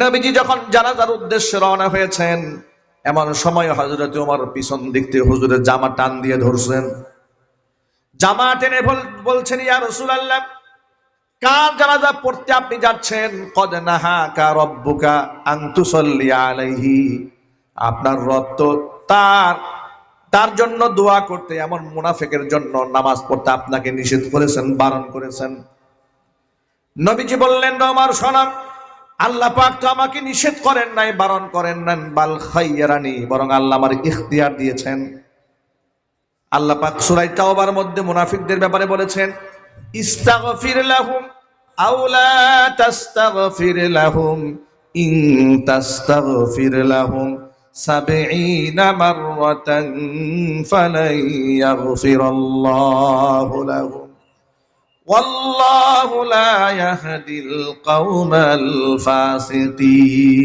নবীজি যখন জানাজার উদ্দেশ্যে রওনা হয়েছেন, এমন সময় হযরত ওমর পিছন দিক থেকে হুজুরের জামা টান দিয়ে ধরছেন। জামা টেনে বলছেন, ইয়া রাসূলুল্লাহ, কার জানাজা পড়তে আপনি যাচ্ছেন? কদ নাহাকা রব্বুকা আন তুসাল্লি আলাইহি, আপনার রব তো তার জন্য দোয়া করতে, এমন মুনাফিকের জন্য নামাজ পড়তে আপনাকে নিষেধ করেছেন, বারণ করেছেন। নবীজি বললেন, ওমর শোনো, আল্লাহ পাক তো আমাকে নিষেধ করেন নাই, বারণ করেন নাই, বাল খায়্যারানি, বরং আল্লাহ আমার ইখতিয়ার দিয়েছেন। আল্লাহ পাক সূরা তাওবার মধ্যে মুনাফিকদের ব্যাপারে বলেছেন, ইস্তাগফির লাহুম আও লা তাস্তাগফির লাহুম ইন তাস্তাগফির লাহুম ৭০ মাররাতান ফালাই ইয়াগফিরাল্লাহু লাহুম ওয়াল্লাহু লা ইয়াহদিল কওমাল ফাসিকিন।